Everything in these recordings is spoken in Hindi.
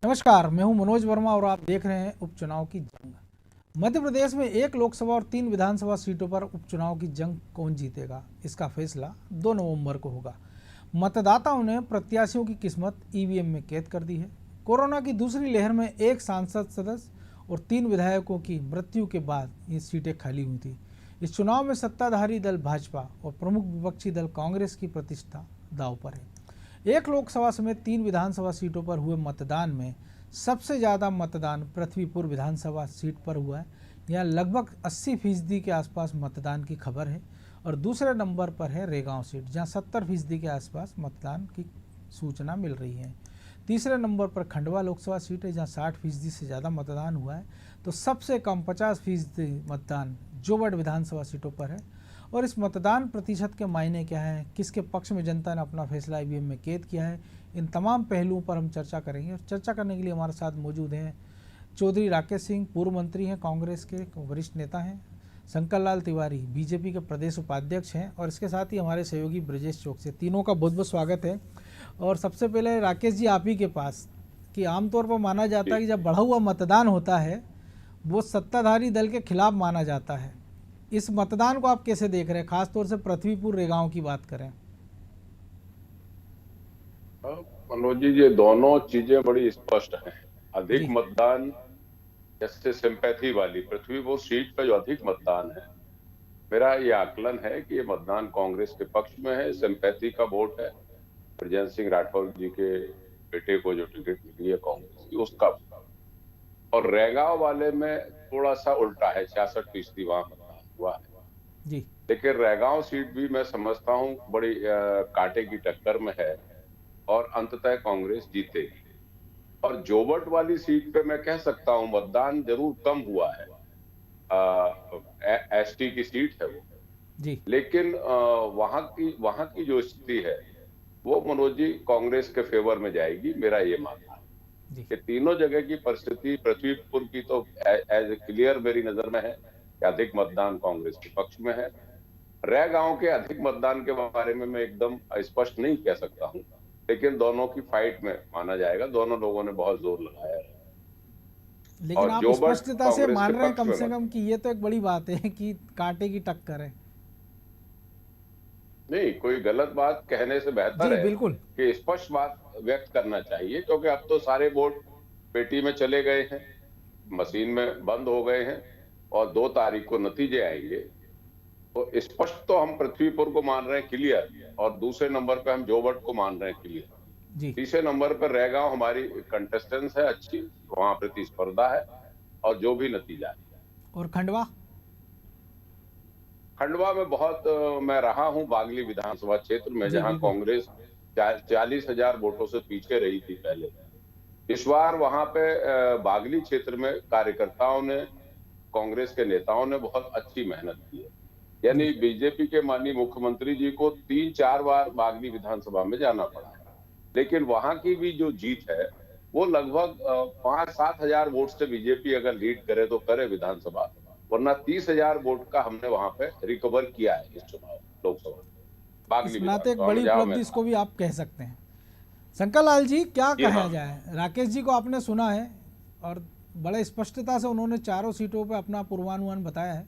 नमस्कार, मैं हूं मनोज वर्मा और आप देख रहे हैं उपचुनाव की जंग। मध्य प्रदेश में 1 लोकसभा और 3 विधानसभा सीटों पर उपचुनाव की जंग कौन जीतेगा, इसका फैसला 2 नवंबर को होगा। मतदाताओं ने प्रत्याशियों की किस्मत ईवीएम में कैद कर दी है। कोरोना की दूसरी लहर में 1 सांसद सदस्य और 3 विधायकों की मृत्यु के बाद ये सीटें खाली हुई थी। इस चुनाव में सत्ताधारी दल भाजपा और प्रमुख विपक्षी दल कांग्रेस की प्रतिष्ठा दांव पर है। 1 लोकसभा समेत 3 विधानसभा सीटों पर हुए मतदान में सबसे ज़्यादा मतदान पृथ्वीपुर विधानसभा सीट पर हुआ है। यहाँ लगभग 80% के आसपास मतदान की खबर है और दूसरे नंबर पर है रेगांव सीट, जहाँ 70% के आसपास मतदान की सूचना मिल रही है। तीसरे नंबर पर खंडवा लोकसभा सीट है, जहाँ 60% से ज़्यादा मतदान हुआ है। तो सबसे कम 50% मतदान जोबट विधानसभा सीटों पर है। और इस मतदान प्रतिशत के मायने क्या है, किसके पक्ष में जनता ने अपना फैसला ईवीएम में कैद किया है, इन तमाम पहलुओं पर हम चर्चा करेंगे। और चर्चा करने के लिए हमारे साथ मौजूद हैं चौधरी राकेश सिंह, पूर्व मंत्री हैं, कांग्रेस के वरिष्ठ नेता हैं। शंकर लाल तिवारी बीजेपी के प्रदेश उपाध्यक्ष हैं और इसके साथ ही हमारे सहयोगी ब्रजेश चौक से। तीनों का बहुत बहुत स्वागत है। और सबसे पहले राकेश जी, आप ही के पास कि आमतौर पर माना जाता है कि जब बढ़ा हुआ मतदान होता है वो सत्ताधारी दल के खिलाफ माना जाता है। इस मतदान को आप कैसे देख रहे हैं, खासतौर से पृथ्वीपुर रेगांव की बात करें? मनोज जी, ये दोनों चीजें बड़ी स्पष्ट हैं। अधिक जी। मतदान जैसे सिंपैथी वाली पृथ्वीपुर सीट पे जो अधिक मतदान है, मेरा ये आकलन है कि ये मतदान कांग्रेस के पक्ष में है। सिंपैथी का वोट है, ब्रजेश सिंह राठौर जी के बेटे को जो टिकट मिली है कांग्रेस की, उसका। और रेगांव वाले में थोड़ा सा उल्टा है, 66% वहां मतदान हुआ है जी। लेकिन रेगांव सीट भी मैं समझता हूँ बड़ी कांटे की टक्कर में है और अंततः कांग्रेस जीतेगी। और जोबट वाली सीट पे मैं कह सकता हूँ मतदान जरूर कम हुआ है, एसटी की सीट है वो, जी। लेकिन वहां की जो स्थिति है वो मनोज जी कांग्रेस के फेवर में जाएगी, मेरा ये मानना है। जी। ये तीनों जगह की परिस्थिति पृथ्वीपुर की तो एज ए क्लियर मेरी नजर में है कि अधिक मतदान कांग्रेस के पक्ष में है। रेगांव के अधिक मतदान के बारे में मैं एकदम स्पष्ट नहीं कह सकता हूँ, लेकिन दोनों की फाइट में माना जाएगा, दोनों लोगों ने बहुत जोर लगाया है। लेकिन और आप जोबट स्पष्टता से कांग्रेस के मान रहे हैं पक्ष कम में से कम कि ये तो एक बड़ी बात है कि कांटे की टक्कर है। नहीं, कोई गलत बात कहने से बेहतर जी है बिल्कुल। कि स्पष्ट बात व्यक्त करना चाहिए, क्योंकि अब तो सारे वोट पेटी में चले गए हैं, मशीन में बंद हो गए हैं और 2 तारीख को नतीजे आएंगे। तो स्पष्ट तो हम पृथ्वीपुर को मान रहे हैं क्लियर, और दूसरे नंबर पे हम जोबट को मान रहे हैं क्लियर। जी। तीसरे नंबर पर रेगांव हमारी कंटेस्टेंस है अच्छी, वहां प्रतिस्पर्धा है और जो भी नतीजा है। और खंडवा? खंडवा में बहुत मैं रहा हूं बागली विधानसभा क्षेत्र में, जी जहां बिल्कुल। कांग्रेस 40,000 वोटों से पीछे रही थी पहले। इस बार वहां पे बागली क्षेत्र में कार्यकर्ताओं ने, कांग्रेस के नेताओं ने बहुत अच्छी मेहनत की है। यानी जी। बीजेपी के माननीय मुख्यमंत्री जी को 3-4 बार बागली विधानसभा में जाना पड़ा है, लेकिन वहां की भी जो जीत है वो लगभग 5-7 हजार वोट से बीजेपी अगर लीड करे तो करे विधानसभा, वरना 30,000 वोट का हमने वहां पे रिकवर किया है इस चुनाव लोकसभा इस बागली नाते एक विधानसभा में बड़ी जहां मैं उपलब्धि था। इसको भी आप कह सकते हैं। शंकर लाल जी, क्या जी कहा हाँ। जाए? राकेश जी को आपने सुना है और बड़े स्पष्टता से उन्होंने चारों सीटों पर अपना पूर्वानुमान बताया है।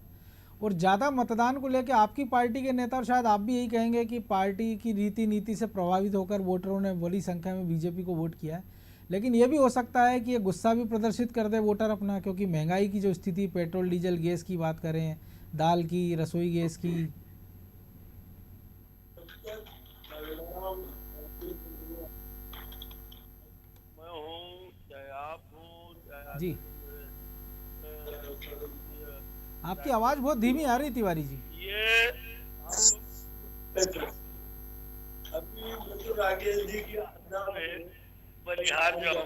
और ज़्यादा मतदान को लेकर आपकी पार्टी के नेता और शायद आप भी यही कहेंगे कि पार्टी की रीति नीति से प्रभावित होकर वोटरों ने बड़ी संख्या में बीजेपी को वोट किया है। लेकिन ये भी हो सकता है कि ये गुस्सा भी प्रदर्शित कर दे वोटर अपना, क्योंकि महंगाई की जो स्थिति, पेट्रोल डीजल गैस की बात करें, दाल की, रसोई गैस की। मैं हूँ चाहे आप हो चाहे जी। आपकी आवाज़ बहुत धीमी आ रही तिवारी जी। ये अभी राकेश जी की आज्ञा में बलिहार जाओ,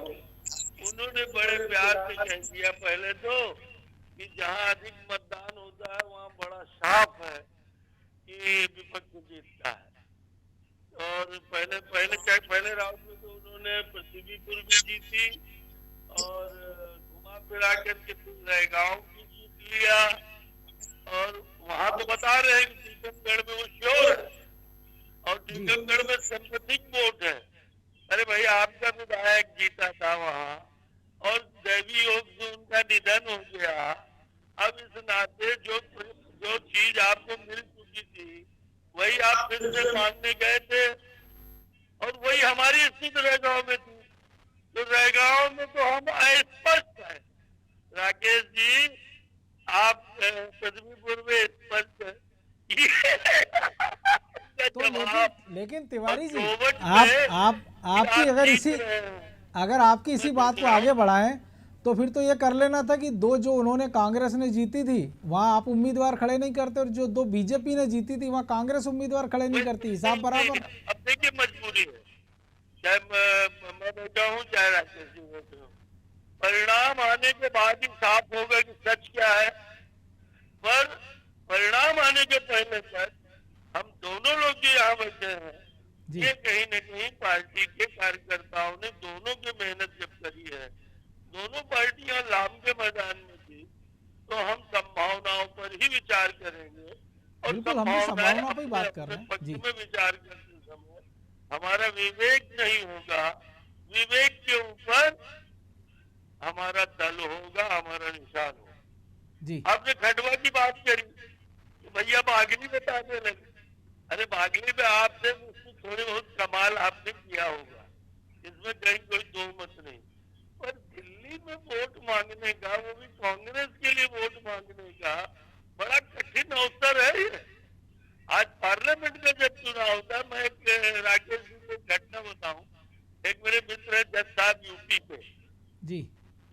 उन्होंने बड़े प्यार से कह दिया पहले तो कि जहाँ अधिक मतदान होता है वहाँ बड़ा साफ है कि विपक्ष जीतता है। और पहले राउंड में तो उन्होंने पृथ्वीपुर भी जीती और घुमा फिरा करके गाँव भी जीत लिया। और वहां तो बता रहे हैं कि टीकमगढ़ में वो श्योर है और टीकमगढ़ में सिंपैथिक वोट है। अरे भाई, आपका विधायक जीता था वहाँ, निधन हो गया, अब इस नाते जो चीज आपको मिल चुकी थी वही आप फिर से मांगने गए थे, और वही हमारी स्थिति रह में थी। तो रह में तो हम स्पष्ट है राकेश जी, आप पश्चिमी पूर्व में स्पष्ट है। तो लेकिन तिवारी जी, आप आपकी अगर आपकी इसी बात को आगे बढ़ाएं तो फिर तो ये कर लेना था कि जो उन्होंने कांग्रेस ने जीती थी वहां आप उम्मीदवार खड़े नहीं करते, और जो 2 बीजेपी ने जीती थी वहां कांग्रेस उम्मीदवार खड़े नहीं करती, हिसाब बराबर। अब देखिए मजबूरी है, चाहे मैं बैठा हूँ चाहे राकेश जी बैठे हूँ, परिणाम आने के बाद ही साफ होगा कि सच क्या है। पर परिणाम आने के पहले तक हम दोनों लोग जो यहाँ बैठे हैं, ये कहीं न कहीं पार्टी के कार्यकर्ताओं ने दोनों की मेहनत जब करी है, दोनों पार्टियां लाभ के मैदान में थी, तो हम संभावनाओं पर ही विचार करेंगे, और संभावनाओं पर बात कर रहे हैं पक्ष में विचार करते समय हमारा विवेक नहीं होगा, विवेक के ऊपर हमारा दल होगा, हमारा निशान होगा जी। आपने खंडवा की बात करी तो भैया बागली बताने लगे, अरे बागली में आपने उसकी थोड़ी बहुत कमाल आपने किया होगा, इसमें कहीं कोई दो मत नहीं, पर दिल्ली में वोट मांगने का, वो भी कांग्रेस के लिए वोट मांगने का बड़ा कठिन अवसर है ये। आज पार्लियामेंट का जब चुनाव होता है, मैं एक राकेश जी को घटना बताऊं, एक मेरे मित्र है जज साहब यूपी के जी,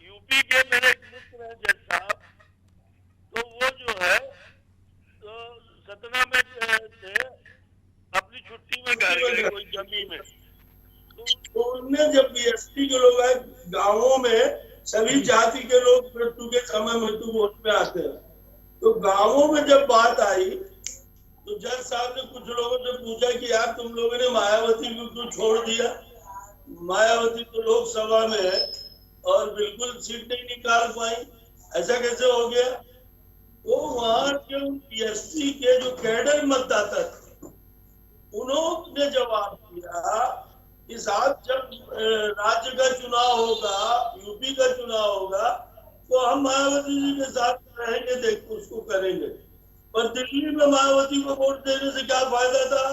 यूपी के मेरे एक मित्र है जज साहब, तो वो जो है तो सतना में थे, अपनी छुट्टी में घर गए कोई जमी में, तो उनने जब बीएसपी के लोग आए गांवों में, सभी जाति के लोग मृत्यु के समय मृत्यु वोट में आते हैं, तो गांवों में जब बात आई तो जज साहब ने कुछ लोगों से पूछा कि यार तुम लोगों ने मायावती को क्यों छोड़ दिया, मायावती तो लोकसभा में है और बिल्कुल सीट नहीं निकाल पाई, ऐसा कैसे हो गया। वो वहां के बीएसपी के जो कैडर मतदाता थे उन्होंने जवाब दिया कि साहब जब राज्य का चुनाव होगा, यूपी का चुनाव होगा, तो हम मायावती जी के साथ रहेंगे, देखो उसको करेंगे, पर दिल्ली में मायावती को वोट देने से क्या फायदा था।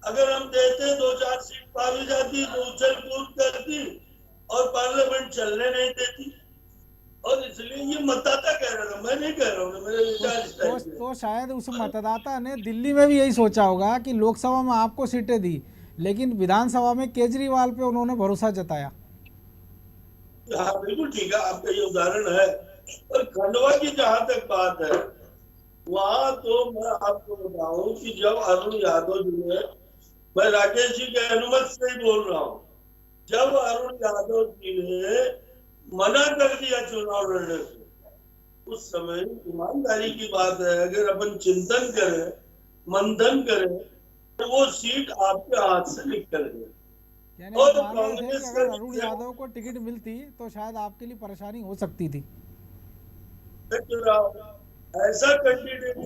अगर हम देते 2-4 सीट पा भी जाती तो उछल कूद करती और पार्लियामेंट चलने नहीं देती, और इसलिए ये मतदाता कह रहा था, मैं नहीं कह रहा हूँ, मेरे विचार तो शायद उस मतदाता ने दिल्ली में भी यही सोचा होगा कि लोकसभा में आपको सीटें दी, लेकिन विधानसभा में केजरीवाल पे उन्होंने भरोसा जताया। हाँ बिल्कुल ठीक है, आपका ये उदाहरण है। और खंडवा की जहां तक बात है, वहां तो मैं आपको बताऊं कि जब अरुण यादव जी ने, मैं राकेश जी के अनुमति से ही बोल रहा हूँ, जब अरुण यादव जी ने मना कर दिया चुनाव लड़ने से, उस समय ईमानदारी की बात है, अगर अपन चिंतन करें, मंथन करें, तो वो सीट आपके हाथ से निकल गई। और अगर अरुण यादव को टिकट मिलती तो शायद आपके लिए परेशानी हो सकती थी। ऐसा कैंडिडेट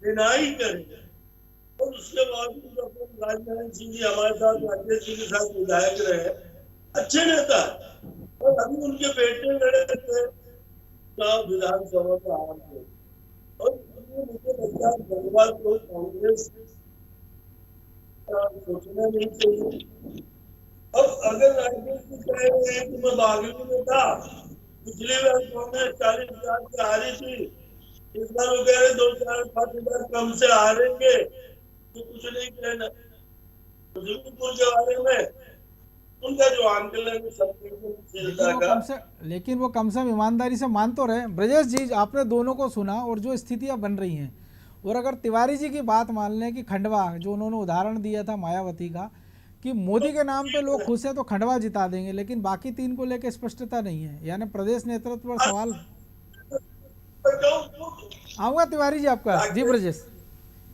डिनाई करेंगे, और उसके बाद राजनारायण सिंह जी हमारे साथ, राकेश जी के साथ विधायक रहे, अच्छे नेता, और अभी उनके बेटे लड़े थे विधानसभा में हार गए, और मुझे लगता है धन्यवाद को कांग्रेस सोचना नहीं चाहिए। अब अगर राकेश जी कह रहे हैं कि मैं बागली में था, पिछली बार कांग्रेस 40,000 से हारी थी, इस बार वो कह रहे 2-4-5,000 कम से हारेंगे, तो कुछ नहीं कहना। मुजफ्फरपुर के बारे में उनका जो आंदोलन लेकिन वो कम से कम ईमानदारी से मान तो रहे। ब्रजेश जी, आपने दोनों को सुना और जो स्थितियां बन रही हैं, और अगर तिवारी जी की बात मान लें कि खंडवा, जो उन्होंने उदाहरण दिया था मायावती का, कि मोदी के नाम पे लोग खुश हैं तो खंडवा जिता देंगे, लेकिन बाकी 3 को लेकर स्पष्टता नहीं है, यानी प्रदेश नेतृत्व पर सवाल। आऊंगा तिवारी जी आपका। जी ब्रजेश।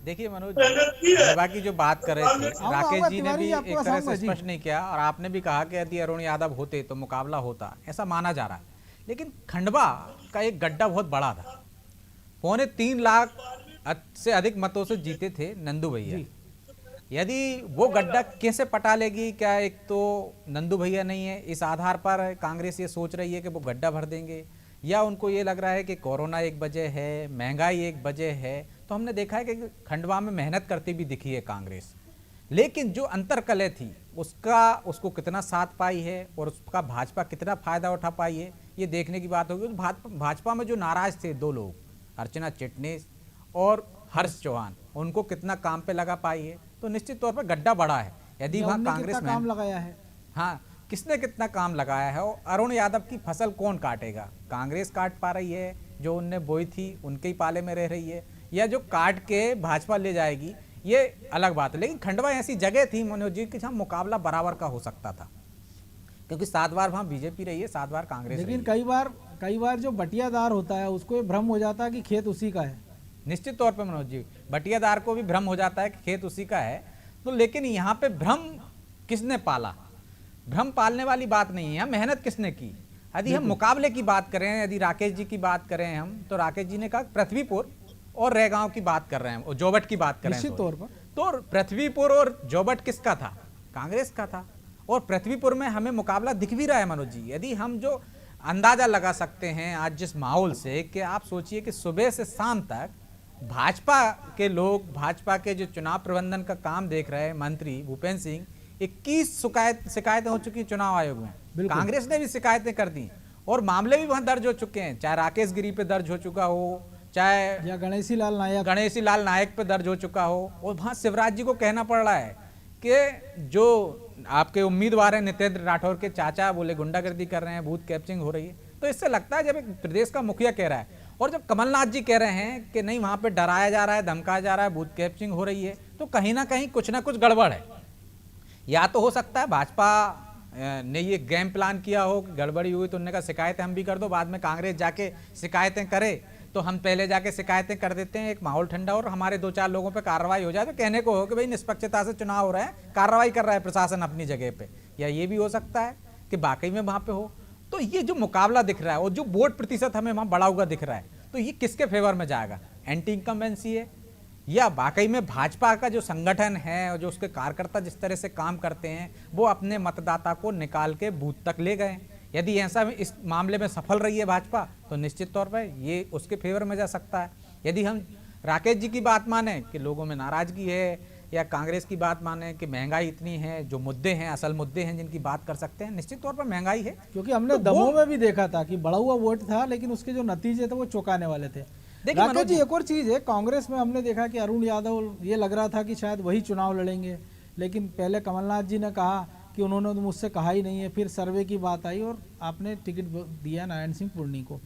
देखिए मनोज, खंडवा की जो बात कर रहे थे, राकेश जी ने भी एक तरह से स्पष्ट नहीं किया, और आपने भी कहा कि यदि अरुण यादव होते तो मुकाबला होता, ऐसा माना जा रहा है। लेकिन खंडवा का एक गड्ढा बहुत बड़ा था, 3.25 लाख से अधिक मतों से जीते थे नंदू भैया। यदि वो गड्ढा कैसे पटा लेगी, क्या एक तो नंदू भैया नहीं है, इस आधार पर कांग्रेस ये सोच रही है कि वो गड्ढा भर देंगे, या उनको ये लग रहा है कि कोरोना एक वजह है, महंगाई एक वजह है। तो हमने देखा है कि खंडवा में मेहनत करती भी दिखी है कांग्रेस, लेकिन जो अंतर्कलह थी उसको कितना साथ पाई है और उसका भाजपा कितना फायदा उठा पाई है, ये देखने की बात होगी। भाजपा में जो नाराज थे दो लोग, अर्चना चिटनीस और हर्ष चौहान, उनको कितना काम पे लगा पाई है। तो निश्चित तौर पर गड्ढा बड़ा है। यदि वहाँ कांग्रेस में काम लगाया है, हाँ, किसने कितना काम लगाया है और अरुण यादव की फसल कौन काटेगा? कांग्रेस काट पा रही है, जो उनने बोई थी उनके ही पाले में रह रही है, या जो काट के भाजपा ले जाएगी, ये अलग बात है। लेकिन खंडवा ऐसी जगह थी मनोज जी कि जहाँ मुकाबला बराबर का हो सकता था, क्योंकि 7 बार वहाँ बीजेपी रही है, 7 बार कांग्रेस लेकिन रही है। कई बार जो बटियादार होता है उसको ये भ्रम हो जाता है कि खेत उसी का है। निश्चित तौर पे मनोज जी, बटियादार को भी भ्रम हो जाता है कि खेत उसी का है। तो लेकिन यहाँ पे भ्रम किसने पाला? भ्रम पालने वाली बात नहीं है, यहाँ मेहनत किसने की? यदि हम मुकाबले की बात करें, यदि राकेश जी की बात करें हम, तो राकेश जी ने कहा पृथ्वीपुर और रैगांव की बात कर रहे हैं, और जोबट की बात कर रहे हैं। निश्चित तौर पर तो पृथ्वीपुर और जोबट किसका था? कांग्रेस का था। और पृथ्वीपुर में हमें मुकाबला दिख भी रहा है मनोज जी। यदि हम जो अंदाजा लगा सकते हैं आज जिस माहौल से, कि आप सोचिए कि सुबह से शाम तक भाजपा के लोग, भाजपा के जो चुनाव प्रबंधन का काम देख रहे हैं मंत्री भूपेंद्र सिंह, 21 शिकायतें हो चुकी चुनाव आयोग में। कांग्रेस ने भी शिकायतें कर दी और मामले भी वहां दर्ज हो चुके हैं, चाहे राकेश गिरी पे दर्ज हो चुका हो, चाहे या गणेशी लाल नायक पे दर्ज हो चुका हो। और वहां शिवराज जी को कहना पड़ रहा है कि जो आपके उम्मीदवार हैं नितेंद्र राठौर के चाचा, बोले गुंडागर्दी कर रहे हैं, बूथ कैप्चरिंग हो रही है। तो इससे लगता है जब एक प्रदेश का मुखिया कह रहा है और जब कमलनाथ जी कह रहे हैं कि नहीं वहां पे डराया जा रहा है, धमकाया जा रहा है, बूथ कैप्चरिंग हो रही है, तो कहीं ना कहीं कुछ ना कुछ गड़बड़ है। या तो हो सकता है भाजपा ने ये गेम प्लान किया हो कि गड़बड़ी हुई तो उन्होंने कहा शिकायतें हम भी कर दो, बाद में कांग्रेस जाके शिकायतें करे तो हम पहले जाके शिकायतें कर देते हैं, एक माहौल ठंडा और हमारे 2-4 लोगों पे कार्रवाई हो जाए, तो कहने को हो कि भाई निष्पक्षता से चुनाव हो रहा है, कार्रवाई कर रहा है प्रशासन अपनी जगह पे। या ये भी हो सकता है कि वाकई में वहां पे हो। तो ये जो मुकाबला दिख रहा है और जो वोट प्रतिशत हमें वहां बढ़ा हुआ दिख रहा है, तो ये किसके फेवर में जाएगा? एंटी इनकम्बेंसी है या वाकई में भाजपा का जो संगठन है और जो उसके कार्यकर्ता जिस तरह से काम करते हैं वो अपने मतदाता को निकाल के बूथ तक ले गए? यदि ऐसा इस मामले में सफल रही है भाजपा तो निश्चित तौर पर ये उसके फेवर में जा सकता है। यदि हम राकेश जी की बात माने कि लोगों में नाराजगी है, या कांग्रेस की बात माने कि महंगाई इतनी है, जो मुद्दे हैं, असल मुद्दे हैं जिनकी बात कर सकते हैं, निश्चित तौर पर महंगाई है। क्योंकि हमने दमोह में भी देखा था कि बढ़ा हुआ वोट था, लेकिन उसके जो नतीजे थे वो चौंकाने वाले थे। राकेश जी, एक और चीज है, कांग्रेस में हमने देखा कि अरुण यादव, ये लग रहा था कि शायद वही चुनाव लड़ेंगे, लेकिन पहले कमलनाथ जी ने कहा कि उन्होंने तो मुझसे कहा ही नहीं है, फिर सर्वे की बात आई और आपने टिकट दिया नारायण सिंह पुर्णी को।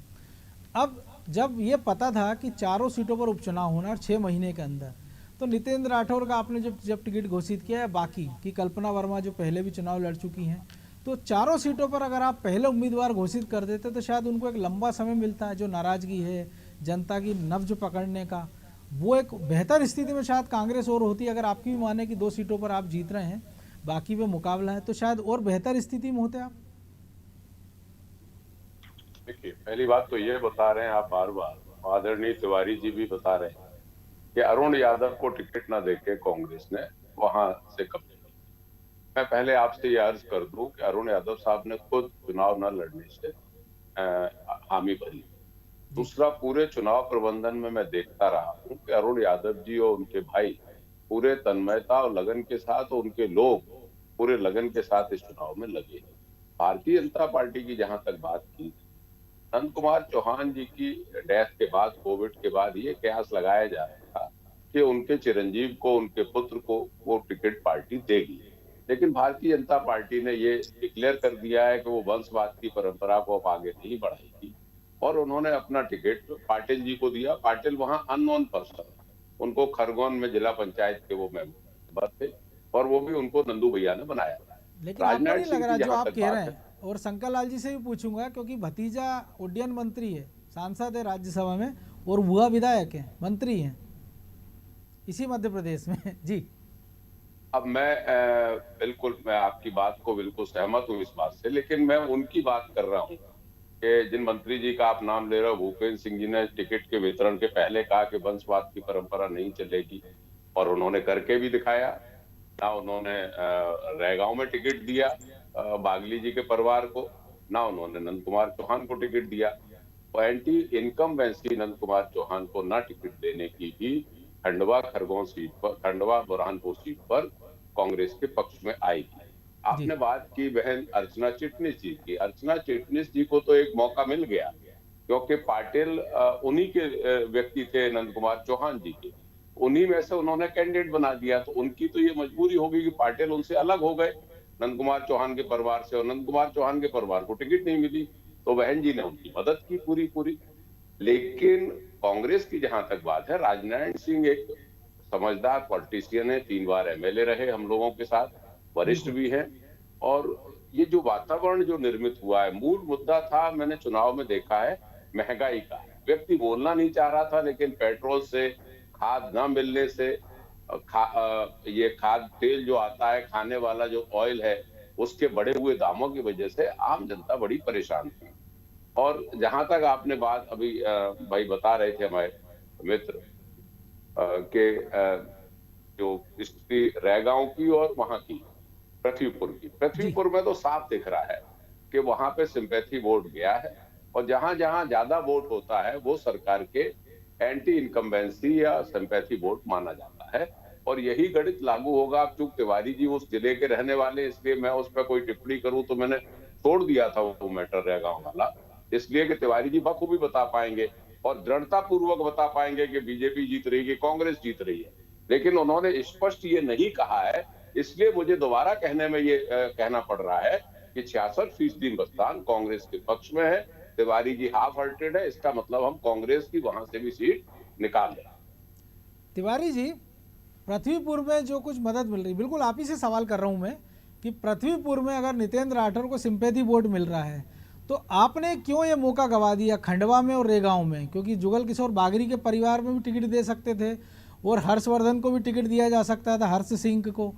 अब जब ये पता था कि 4 सीटों पर उपचुनाव होना और 6 महीने के अंदर, तो नितेंद्र राठौर का आपने जब टिकट घोषित किया है, बाकी की कल्पना वर्मा जो पहले भी चुनाव लड़ चुकी हैं, तो 4 सीटों पर अगर आप पहले उम्मीदवार घोषित कर देते तो शायद उनको एक लंबा समय मिलता है, जो नाराजगी है जनता की नब्ज पकड़ने का, वो एक बेहतर स्थिति में शायद कांग्रेस और होती। अगर आपकी भी माने कि 2 सीटों पर आप जीत रहे हैं, बाकी पे मुकाबला है, तो शायद और बेहतर स्थिति में होते आप। देखिए, पहली बात तो ये बता रहे हैं आप बार बार, आदरणीय तिवारी जी भी बता रहे हैं कि अरुण यादव को टिकट ना देके कांग्रेस ने वहां से कब्जा किया। मैं पहले आपसे ये अर्ज कर दूं कि अरुण यादव साहब ने खुद चुनाव न लड़ने से हामी भरी। दूसरा, पूरे चुनाव प्रबंधन में मैं देखता रहा हूं कि अरुण यादव जी और उनके भाई पूरे तन्मयता और लगन के साथ, और उनके लोग पूरे लगन के साथ इस चुनाव में लगे। भारतीय जनता पार्टी की जहां तक बात की, नंद कुमार चौहान जी की डेथ के बाद, कोविड के बाद, ये कयास लगाया जा रहा था कि उनके चिरंजीव को, उनके पुत्र को वो टिकट पार्टी देगी। लेकिन भारतीय जनता पार्टी ने ये डिक्लेयर कर दिया है कि वो वंशवाद की परंपरा को अब आगे नहीं बढ़ाएगी, और उन्होंने अपना टिकट पाटिल जी को दिया। पाटिल वहां अननोन पर्सन, उनको खरगोन में जिला पंचायत के वो मेंबर थे, और वो भी उनको नंदू भैया ने बनाया। लेकिन आपको नहीं लग रहा जो आप कह रहे हैं, और शंकर लाल जी से भी पूछूंगा, क्योंकि भतीजा उड्डयन मंत्री है, सांसद है राज्यसभा में, और बुआ विधायक है, मंत्री हैं इसी मध्य प्रदेश में जी। अब मैं आपकी बात को बिल्कुल सहमत हूँ इस बात से, लेकिन मैं उनकी बात कर रहा हूँ कि जिन मंत्री जी का आप नाम ले रहे हो, भूपेंद्र सिंह जी ने टिकट के वितरण के पहले कहा कि वंशवाद की परंपरा नहीं चलेगी, और उन्होंने करके भी दिखाया। ना उन्होंने रैगांव में टिकट दिया बागली जी के परिवार को, ना उन्होंने नंद कुमार चौहान को टिकट दिया। एंटी इनकम्बेंसी नंद कुमार चौहान को ना टिकट देने की भी खंडवा खरगोन सीट पर, खंडवा बुरहानपुर सीट पर कांग्रेस के पक्ष में आएगी। आपने बात की बहन अर्चना चिटनिस जी की। अर्चना चिटनिस जी को तो एक मौका मिल गया, क्योंकि पाटिल उन्हीं के व्यक्ति थे, नंद कुमार चौहान जी के, उन्हीं में से उन्होंने कैंडिडेट बना दिया। तो उनकी तो ये मजबूरी होगी कि पाटिल उनसे अलग हो गए नंद कुमार चौहान के परिवार से, और नंद कुमार चौहान के परिवार को टिकट नहीं मिली, तो बहन जी ने उनकी मदद की पूरी पूरी। लेकिन कांग्रेस की जहां तक बात है, राजनारायण सिंह एक समझदार पॉलिटिशियन है, 3 बार एमएलए रहे हम लोगों के साथ, वरिष्ठ भी हैं। और ये जो वातावरण जो निर्मित हुआ है, मूल मुद्दा था, मैंने चुनाव में देखा है, महंगाई का। व्यक्ति बोलना नहीं चाह रहा था, लेकिन पेट्रोल से, खाद ना मिलने से, ये खाद तेल जो आता है, खाने वाला जो ऑयल है, उसके बढ़े हुए दामों की वजह से आम जनता बड़ी परेशान थी। और जहां तक आपने बात अभी भाई बता रहे थे हमारे मित्र के जो स्थिति रैगांव की और वहां की पृथ्वीपुर में तो साफ दिख रहा है कि वहां पे सिंपैथी वोट गया है, और जहां जहां ज्यादा वोट होता है वो सरकार के एंटी इनकम्बेंसी या सिंपैथी वोट माना जाता है, और यही गणित लागू होगा। अब चूंकि तिवारी जी उस जिले के रहने वाले, इसलिए मैं उस पर कोई टिप्पणी करूं तो मैंने छोड़ दिया था वो मैटर रैगांव वाला, इसलिए कि तिवारी जी बखूबी बता पाएंगे और दृढ़ता पूर्वक बता पाएंगे कि बीजेपी जीत रही है, कांग्रेस जीत रही है। लेकिन उन्होंने स्पष्ट ये नहीं कहा है, इसलिए मुझे दोबारा कहने में ये कहना पड़ रहा है कि 66% मतदान कांग्रेस के पक्ष में है। तिवारी जी हाफ हार्टेड है, इसका मतलब हम कांग्रेस की वहां से भी सीट निकाल लें। तिवारी जी, पृथ्वीपुर में जो कुछ मदद मिल रही, बिल्कुल आप ही से सवाल कर रहा हूं मैं कि पृथ्वीपुर में अगर नितेंद्र राठौर को सिंपैथी वोट मिल रहा है, तो आपने क्यों ये मौका गवा दिया खंडवा में और रेगांव में? क्योंकि जुगल किशोर बागरी के परिवार में भी टिकट दे सकते थे, और हर्षवर्धन को भी टिकट दिया जा सकता था, हर्ष सिंह को।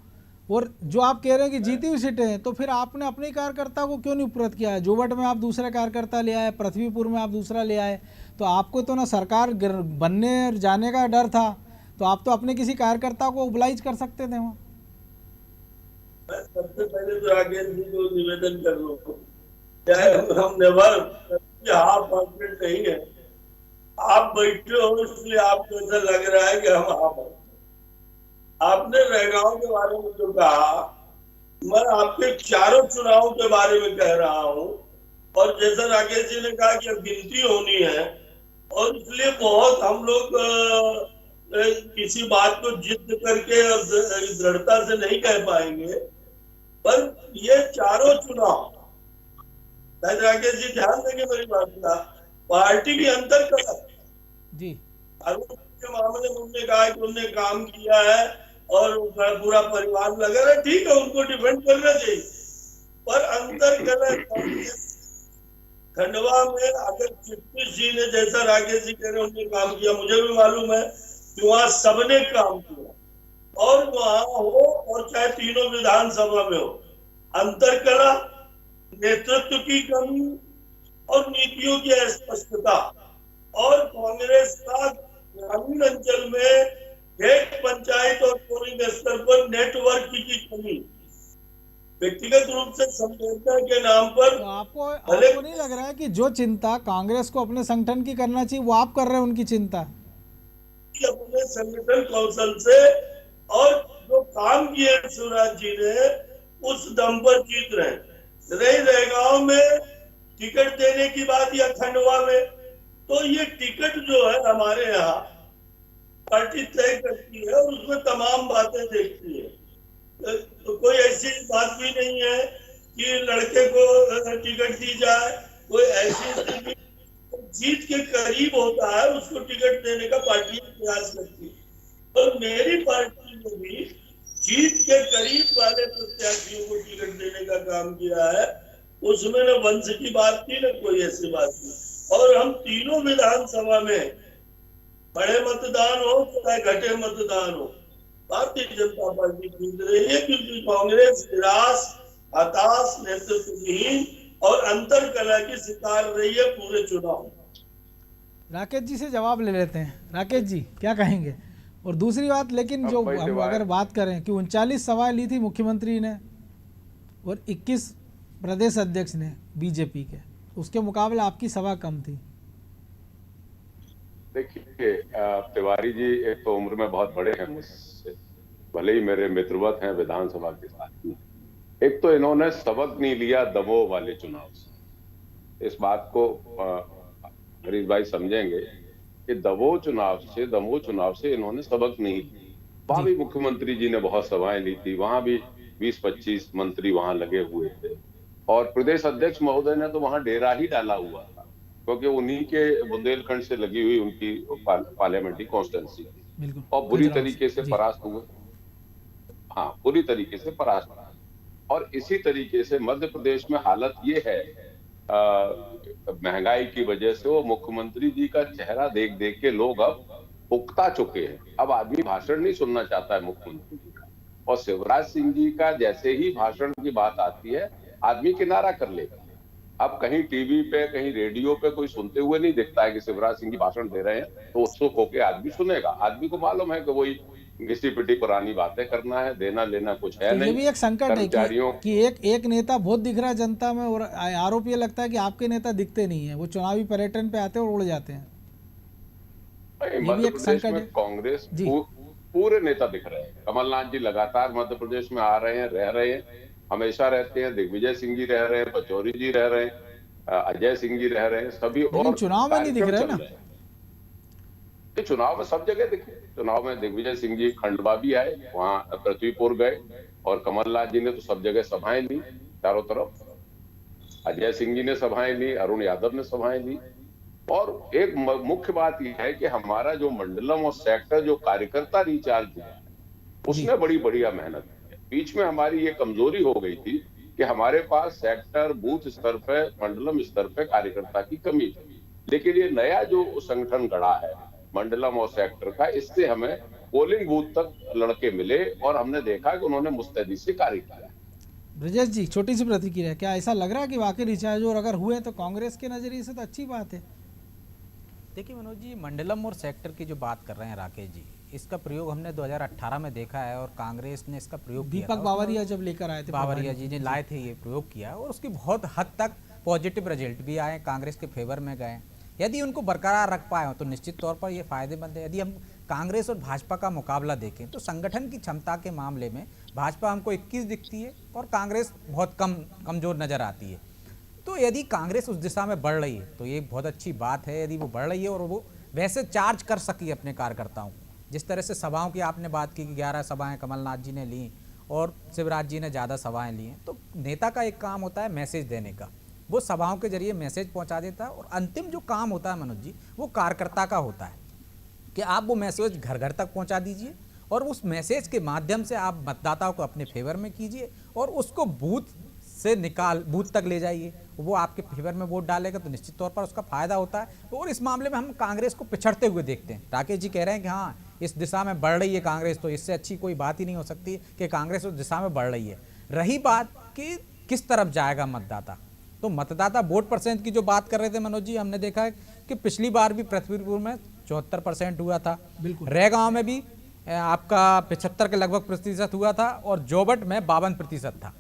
और जो आप कह रहे हैं कि जीती हुई सीटें हैं, तो फिर आपने अपने कार्यकर्ता को क्यों नहीं उपरत किया है? जोवट में आप दूसरा कार्यकर्ता ले आए, पृथ्वीपुर में आप दूसरा ले आए, तो आपको तो ना सरकार बनने जाने का डर था, तो आप तो अपने किसी कार्यकर्ता को ओबलाइज कर सकते थे वहाँ। सबसे पहले तो राकेश जी को निवेदन कर लो, चाहे हम नेवर हाफ हार्टेड नहीं है, आप बैठे हो इसलिए आपको ऐसा लग रहा है कि हम हाफ। आपने रैगांव के बारे में जो कहा, मैं आपके चारों चुनाव के बारे में कह रहा हूं, और जैसा राकेश जी ने कहा कि अब गिनती होनी है, और इसलिए बहुत हम लोग किसी बात को जिद करके और दृढ़ता से नहीं कह पाएंगे, पर ये चारों चुनाव, राकेश जी ध्यान देंगे मेरी बात का, पार्टी की अंतर कला जी अरुण के मामले में उन्होंने कहा कि उन्होंने काम किया है और पूरा परिवार लगा रहा, ठीक है, उनको डिफेंड करना चाहिए, पर अंतर कला खंडवा में अगर चिटनिस जी ने, जैसा राकेश जी कह रहे हैं, उन्होंने काम किया, मुझे भी मालूम है कि वहां सबने काम किया, और वहां हो और चाहे तीनों विधानसभा में हो, अंतर कला, नेतृत्व की कमी और नीतियों की अस्पष्टता, और कांग्रेस का ग्रामीण अंचल में एक पंचायत और पोलिंग स्तर पर नेटवर्क की कमी, व्यक्तिगत रूप से संवेदना के नाम पर। तो आपको नहीं लग रहा है कि जो चिंता कांग्रेस को अपने संगठन की करना चाहिए वो आप कर रहे हैं उनकी चिंता? अपने संगठन कौशल से और जो काम किए शिवराज जी ने, उस दम पर जीत रहे हैं। रही रैगांव में टिकट देने की बात या खंडवा में, तो ये टिकट जो है हमारे यहाँ पार्टी तय करती है और उसमें तमाम बातें देखती है, तो कोई ऐसी बात भी नहीं है कि लड़के को टिकट दी जाए। कोई ऐसी स्थिति जीत के करीब होता है उसको टिकट देने का पार्टी प्रयास करती है, और मेरी पार्टी ने भी जीत के करीब वाले प्रत्याशियों को टिकट देने का काम किया है। उसमें न वंश की बात थी न कोई ऐसी बात थी, और हम तीनों विधानसभा में बड़े मतदान हो चाहे घटे मतदान हो, भारतीय जनता पार्टी जीत रही है, क्योंकि कांग्रेस निराश, हताश, नेतृत्वहीन और अंतर कला की शिकार रही है पूरे चुनाव। राकेश जी से जवाब ले लेते हैं। राकेश जी क्या कहेंगे? और दूसरी बात, लेकिन जो हम अगर बात करें कि 39 सभाएं ली थी मुख्यमंत्री ने और 21 प्रदेश अध्यक्ष ने बीजेपी के, उसके मुकाबले आपकी सभा कम थी, देखिए तिवारी जी एक तो उम्र में बहुत बड़े हैं मुझसे, भले ही मेरे मित्रवत हैं विधानसभा के साथी। एक तो इन्होंने सबक नहीं लिया दमोह वाले चुनाव से। इस बात को हरीश भाई समझेंगे कि दमोह चुनाव से इन्होंने सबक नहीं लिया। वहां जी भी मुख्यमंत्री जी ने बहुत सभाएं ली थी, वहां भी 20-25 मंत्री वहां लगे हुए थे, और प्रदेश अध्यक्ष महोदय ने तो वहां डेरा ही डाला हुआ था, क्योंकि उन्हीं के बुंदेलखंड से लगी हुई उनकी पार्लियामेंट्री कॉन्स्टिट्यूंसी थी, बिल्कुल और बुरी खजुराहो से तरीके से जी। परास्त हुए। हाँ, पूरी तरीके से परास्त हुए। और इसी तरीके से मध्य प्रदेश में हालत ये है, महंगाई की वजह से वो मुख्यमंत्री जी का चेहरा देख देख के लोग अब उकता चुके हैं। अब आदमी भाषण नहीं सुनना चाहता है मुख्यमंत्री जी का, और शिवराज सिंह जी का जैसे ही भाषण की बात आती है आदमी किनारा कर लेता है। अब कहीं टीवी पे कहीं रेडियो पे कोई सुनते हुए नहीं दिखता है कि शिवराज सिंह जी भाषण दे रहे हैं, तो उत्सुक होकर आदमी सुनेगा। आदमी को मालूम है कि वही घिसी पिटी पुरानी बातें करना है, देना लेना कुछ है तो ये नहीं। भी एक संकट है कर्मचारियों कि एक नेता बहुत दिख रहा है जनता में, और आरोप ये लगता है कि आपके नेता दिखते नहीं है, वो चुनावी पर्यटन पे आते हैं और उड़ जाते हैं। ये भी मध्य एक प्रदेश संकट में है कांग्रेस जी। पूरे नेता दिख रहे हैं। कमलनाथ जी लगातार मध्य प्रदेश में आ रहे हैं, रह रहे हैं, हमेशा रहते हैं। दिग्विजय सिंह जी रह रहे हैं, पचौरी जी रह रहे हैं, अजय सिंह जी रह रहे हैं, सभी, लेकिन और चुनाव में नहीं दिख कार्यक्रम रहे चल ना। रहे हैं। ये चुनाव में सब जगह दिखे। चुनाव में दिग्विजय सिंह जी खंडवा भी आए, वहां पृथ्वीपुर गए, और कमलनाथ जी ने तो सब जगह सभाएं ली चारों तरफ। अजय सिंह जी ने सभाएं ली, अरुण यादव ने सभाएं ली। और एक मुख्य बात यह है कि हमारा जो मंडलम और सेक्टर जो कार्यकर्ता रिचार्ज हुआ है, जी उसने बड़ी बढ़िया मेहनत की है। बीच में हमारी ये कमजोरी हो गई थी कि हमारे पास सेक्टर बूथ स्तर पे मंडलम स्तर पे कार्यकर्ता की कमी थी। लेकिन ये नया जो संगठन गढ़ा है मंडलम और सेक्टर का, इससे हमें पोलिंग बूथ तक लड़के मिले, और हमने देखा कि उन्होंने मुस्तैदी से कार्य किया। ब्रजेश जी, छोटी सी प्रतिक्रिया, क्या ऐसा लग रहा है कि वाकई रिचार्ज और अगर हुए तो कांग्रेस के नजरिए से तो अच्छी बात है? देखिए मनोज जी, मंडलम और सेक्टर की जो बात कर रहे हैं राकेश जी, इसका प्रयोग हमने 2018 में देखा है, और कांग्रेस ने इसका प्रयोग किया दीपक था। बावरिया जब लेकर आए थे, बावरिया जी ने लाए थे, ये प्रयोग किया, और उसकी बहुत हद तक पॉजिटिव रिजल्ट भी आए, कांग्रेस के फेवर में गए। यदि उनको बरकरार रख पाए हो तो निश्चित तौर पर ये फायदेमंद है। यदि हम कांग्रेस और भाजपा का मुकाबला देखें तो संगठन की क्षमता के मामले में भाजपा हमको 21 दिखती है और कांग्रेस बहुत कमजोर नजर आती है। तो यदि कांग्रेस उस दिशा में बढ़ रही है तो ये बहुत अच्छी बात है, यदि वो बढ़ रही है और वो वैसे चार्ज कर सकी अपने कार्यकर्ताओं को। जिस तरह से सभाओं की आपने बात की कि 11 सभाएं कमलनाथ जी ने ली और शिवराज जी ने ज़्यादा सभाएं ली हैं, तो नेता का एक काम होता है मैसेज देने का, वो सभाओं के जरिए मैसेज पहुंचा देता है, और अंतिम जो काम होता है मनोज जी वो कार्यकर्ता का होता है कि आप वो मैसेज घर घर तक पहुंचा दीजिए, और उस मैसेज के माध्यम से आप मतदाताओं को अपने फेवर में कीजिए, और उसको बूथ से बूथ तक ले जाइए। वो आपके फेवर में वोट डालेगा तो निश्चित तौर पर उसका फायदा होता है। और इस मामले में हम कांग्रेस को पिछड़ते हुए देखते हैं। राकेश जी कह रहे हैं कि हाँ इस दिशा में बढ़ रही है कांग्रेस, तो इससे अच्छी कोई बात ही नहीं हो सकती कि कांग्रेस उस दिशा में बढ़ रही है। रही बात कि किस तरफ जाएगा मतदाता, तो मतदाता वोट परसेंट की जो बात कर रहे थे मनोज जी, हमने देखा है कि पिछली बार भी पृथ्वीपुर में 74% हुआ था, बिल्कुल। रैगांव में भी आपका 75 के लगभग प्रतिशत हुआ था, और जोबट में 52% था।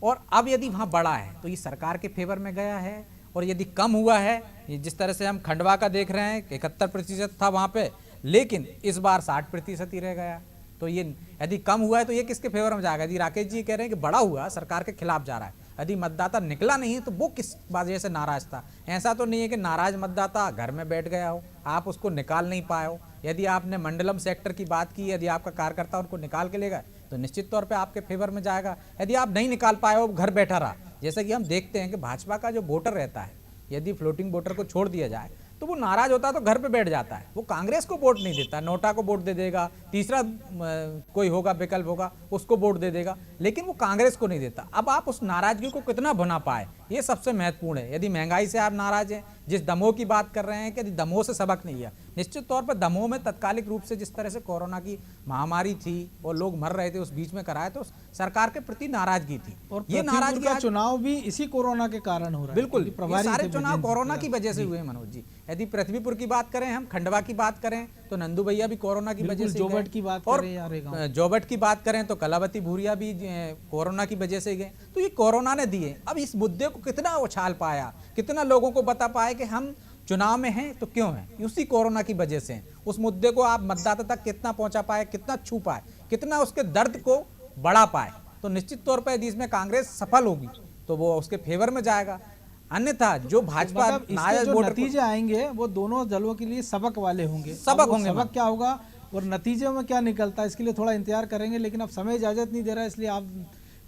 और अब यदि वहाँ बढ़ा है तो ये सरकार के फेवर में गया है, और यदि कम हुआ है, जिस तरह से हम खंडवा का देख रहे हैं 71% था वहाँ पे, लेकिन इस बार 60% ही रह गया। तो ये यदि कम हुआ है तो ये किसके फेवर में जाएगा? यदि राकेश जी कह रहे हैं कि बड़ा हुआ सरकार के खिलाफ जा रहा है, यदि मतदाता निकला नहीं है तो वो किस वजह से नाराज था? ऐसा तो नहीं है कि नाराज मतदाता घर में बैठ गया हो, आप उसको निकाल नहीं पाए हो। यदि आपने मंडलम सेक्टर की बात की, यदि आपका कार्यकर्ता उनको निकाल के ले गए तो निश्चित तौर पे आपके फेवर में जाएगा। यदि आप नहीं निकाल पाए हो, घर बैठा रहा, जैसे कि हम देखते हैं कि भाजपा का जो वोटर रहता है, यदि फ्लोटिंग वोटर को छोड़ दिया जाए तो वो नाराज होता है तो घर पे बैठ जाता है, वो कांग्रेस को वोट नहीं देता, नोटा को वोट दे देगा, तीसरा कोई होगा विकल्प होगा उसको वोट दे देगा, लेकिन वो कांग्रेस को नहीं देता। अब आप उस नाराजगी को कितना भुना पाए, ये सबसे महत्वपूर्ण है। यदि महंगाई से आप नाराज हैं, जिस दमोह की बात कर रहे हैं कि यदि दमोह से सबक नहीं लिया, निश्चित तौर पर दमोह में तत्कालिक रूप से जिस तरह से कोरोना की महामारी थी और लोग मर रहे थे, उस बीच में कराए तो सरकार के प्रति नाराजगी थी, और ये नाराजगी का चुनाव भी इसी कोरोना के कारण हो रहा है। बिल्कुल, ये सारे चुनाव कोरोना की वजह से जी। हुए मनोज जी। यदि पृथ्वीपुर की बात करें, हम खंडवा की बात करें तो नंदू भैया भी कोरोना की वजह से जोबट की बात और करें यार, गाँव। जोबट की बात करें तो कलावती भूरिया भी कोरोना की वजह से गए। तो ये कोरोना ने दिए। अब इस मुद्दे को कितना उछाल पाया, कितना लोगों को बता पाया कि हम चुनाव में हैं तो क्यों हैं? उसी कोरोना की वजह से हैं। उस मुद्दे को आप मतदाता तक कितना पहुंचा पाए, कितना छू पाए, कितना उसके दर्द को बढ़ा पाए, तो निश्चित तौर पर यदि इसमें कांग्रेस सफल होगी तो वो उसके फेवर में जाएगा। अन्यथा जो भाजपा मतलब इसके जो नतीजे आएंगे वो दोनों दलों के लिए सबक वाले होंगे। सबक क्या होगा और नतीजे में क्या निकलता है इसके लिए थोड़ा इंतजार करेंगे। लेकिन अब समय इजाजत नहीं दे रहा है, इसलिए आप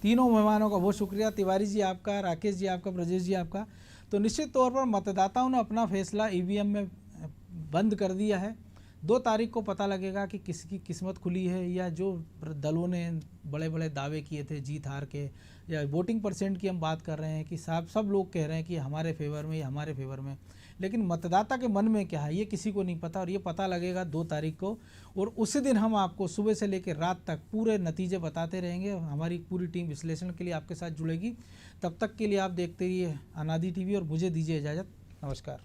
तीनों मेहमानों का बहुत शुक्रिया। तिवारी जी आपका, राकेश जी आपका, ब्रजेश जी आपका। तो निश्चित तौर पर मतदाताओं ने अपना फैसला ईवीएम में बंद कर दिया है। 2 तारीख को पता लगेगा कि किसकी किस्मत खुली है, या जो दलों ने बड़े बड़े दावे किए थे जीत हार के, या वोटिंग परसेंट की हम बात कर रहे हैं कि सब लोग कह रहे हैं कि हमारे फेवर में या हमारे फेवर में, लेकिन मतदाता के मन में क्या है ये किसी को नहीं पता। और ये पता लगेगा 2 तारीख को, और उसी दिन हम आपको सुबह से लेकर रात तक पूरे नतीजे बताते रहेंगे। हमारी पूरी टीम विश्लेषण के लिए आपके साथ जुड़ेगी। तब तक के लिए आप देखते रहिए अनादि टीवी और मुझे दीजिए इजाज़त। नमस्कार।